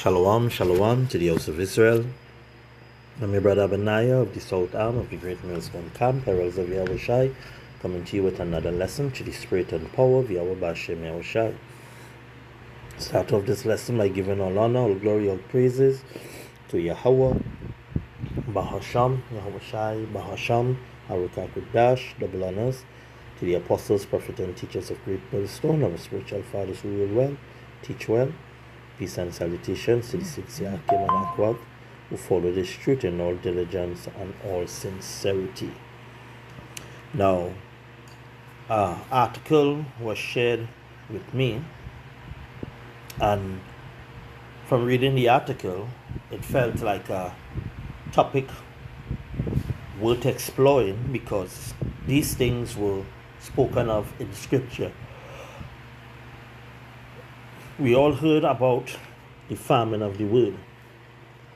Shalom, shalom to the house of Israel. I'm your brother Benaiah of the South Arm of the Great Millstone Camp, Heralds of Yahushai, coming to you with another lesson to the spirit and power of Yahweh Bashem Yahushai. Start off this lesson by giving all honor, all glory, all praises to Yahweh, Bahasham, Yahushai, Bahasham, Haruka Kudash, double honors to the apostles, prophets, and teachers of Great Millstone, our spiritual fathers who rule well, teach well. Peace and salutations to the six Yakim and Akwab who follow this truth in all diligence and all sincerity. Now, an article was shared with me, and from reading the article, it felt like a topic worth exploring because these things were spoken of in Scripture. We all heard about the famine of the world,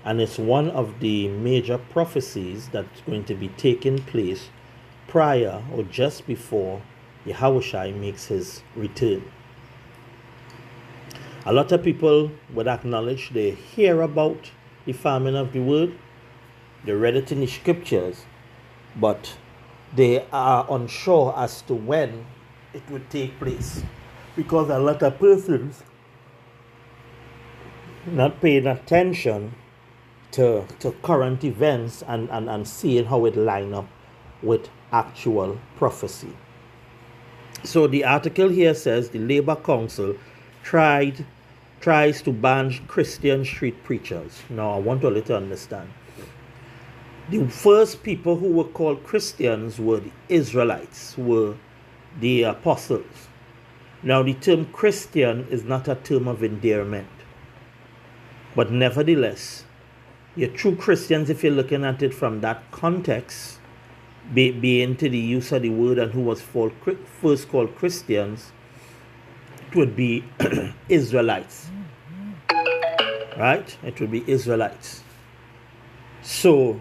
and it's one of the major prophecies that's going to be taking place prior or just before Yahushai makes his return. A lot of people would acknowledge they hear about the famine of the world, they read it in the scriptures, but they are unsure as to when it would take place, because a lot of persons not paying attention to current events and seeing how it line up with actual prophecy. So the article here says the Labour Council tries to ban Christian street preachers. Now I want all to understand. The first people who were called Christians were the Israelites, were the apostles. Now the term Christian is not a term of endearment. But nevertheless, you're true Christians if you're looking at it from that context, being to the use of the word and who was first called Christians, it would be Israelites. Right? It would be Israelites. So,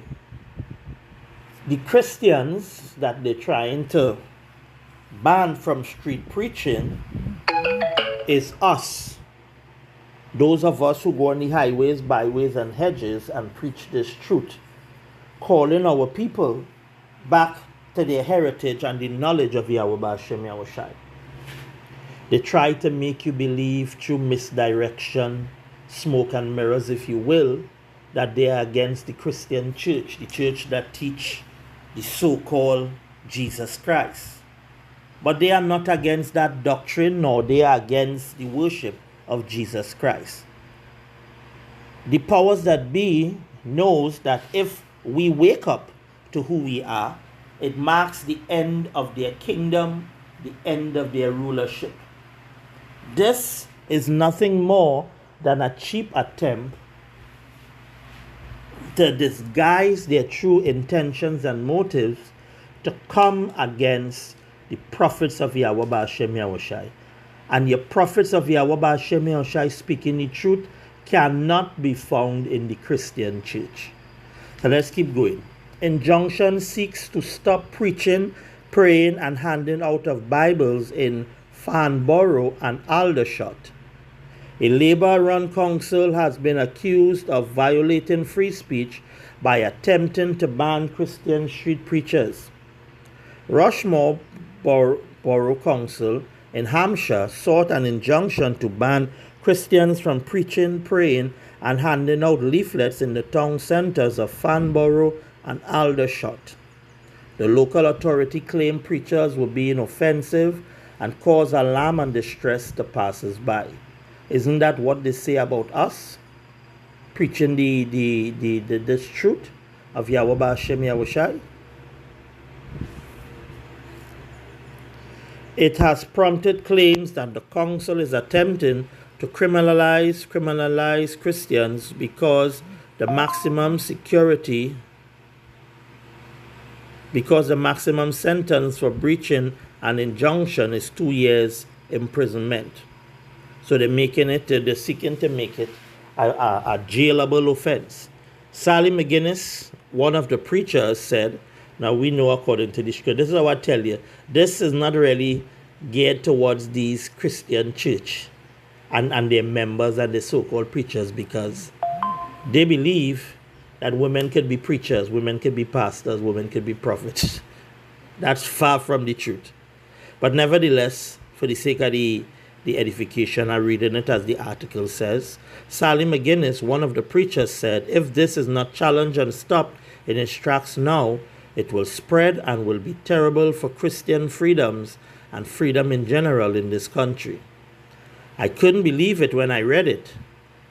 the Christians that they're trying to ban from street preaching is us. Those of us who go on the highways, byways, and hedges and preach this truth, calling our people back to their heritage and the knowledge of Yahweh Bashem Yahushai. They try to make you believe through misdirection, smoke and mirrors, if you will, that they are against the Christian church, the church that teach the so-called Jesus Christ. But they are not against that doctrine, nor they are against the worship of Jesus Christ. The powers that be knows that if we wake up to who we are, it marks the end of their kingdom, the end of their rulership. This is nothing more than a cheap attempt to disguise their true intentions and motives to come against the prophets of Yahweh Bashem Yahushai. And your prophets of Yahweh Bashem Yahushai speaking the truth cannot be found in the Christian church. So let's keep going. Injunction seeks to stop preaching, praying, and handing out of Bibles in Farnborough and Aldershot. A Labour-run council has been accused of violating free speech by attempting to ban Christian street preachers. Rushmore Borough Council in Hampshire sought an injunction to ban Christians from preaching, praying, and handing out leaflets in the town centres of Farnborough and Aldershot. The local authority claimed preachers were being offensive and caused alarm and distress to passers-by. Isn't that what they say about us? Preaching this truth of Yahweh Bashem Yahushai? It has prompted claims that the council is attempting to criminalize Christians because the maximum sentence for breaching an injunction is 2 years imprisonment. So they're seeking to make it a jailable offense. Sally McGuinness, one of the preachers, said, now we know according to the scripture, this is how I tell you, this is not really geared towards these Christian church. and their members and the so-called preachers, because they believe that women could be preachers, women could be pastors, women could be prophets. That's far from the truth. But nevertheless, for the sake of the edification, I'm reading it as the article says. Sally McGuinness, one of the preachers, said, if this is not challenged and stopped in its tracks now, it will spread and will be terrible for Christian freedoms and freedom in general in this country. I couldn't believe it when I read it.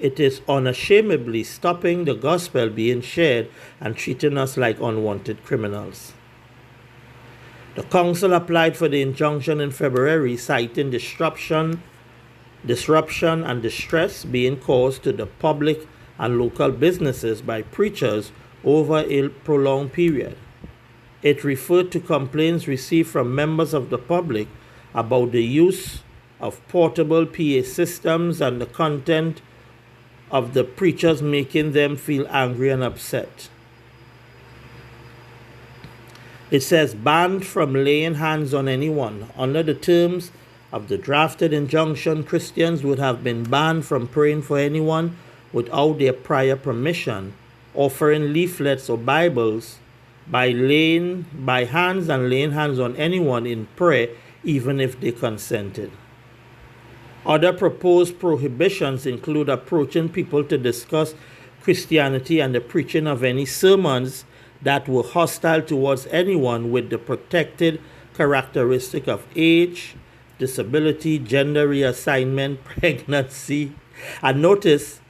It is unashamedly stopping the gospel being shared and treating us like unwanted criminals. The council applied for the injunction in February, citing disruption and distress being caused to the public and local businesses by preachers over a prolonged period. It referred to complaints received from members of the public about the use of portable PA systems and the content of the preachers, making them feel angry and upset. It says, banned from laying hands on anyone. Under the terms of the drafted injunction, Christians would have been banned from praying for anyone without their prior permission, offering leaflets or Bibles, by hands and laying hands on anyone in prayer, even if they consented. Other proposed prohibitions include approaching people to discuss Christianity and the preaching of any sermons that were hostile towards anyone with the protected characteristic of age, disability, gender reassignment, pregnancy. And notice,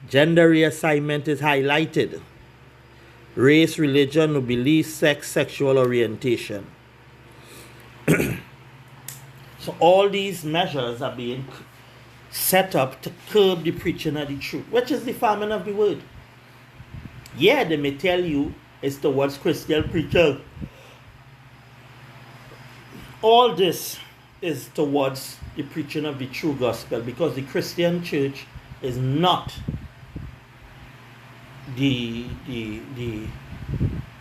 gender reassignment is highlighted. Race, religion, or belief, sex, sexual orientation. So all these measures are being set up to curb the preaching of the truth, which is the famine of the word. Yeah, they may tell you it's towards Christian preachers. All this is towards the preaching of the true gospel, because the Christian church is not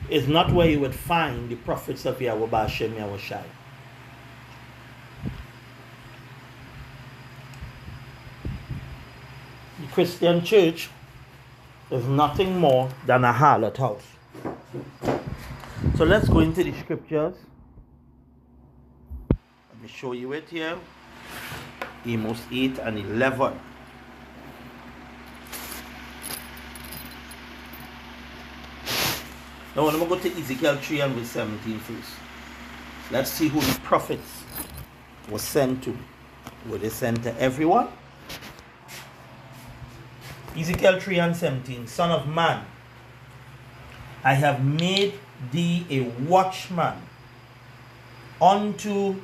is not where you would find the prophets of Yahweh B'Hashem Yahushai. The Christian church is nothing more than a harlot house. So let's go into the scriptures. Let me show you it here. Amos 8 and 11. Now I'm going to go to Ezekiel 3 and verse 17 first. Let's see who the prophets were sent to. Were they sent to everyone? Ezekiel 3 and 17. Son of man, I have made thee a watchman unto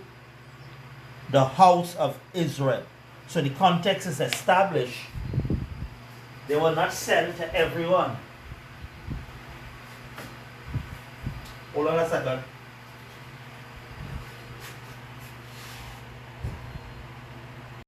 the house of Israel. So the context is established. They were not sent to everyone. Hold on a second.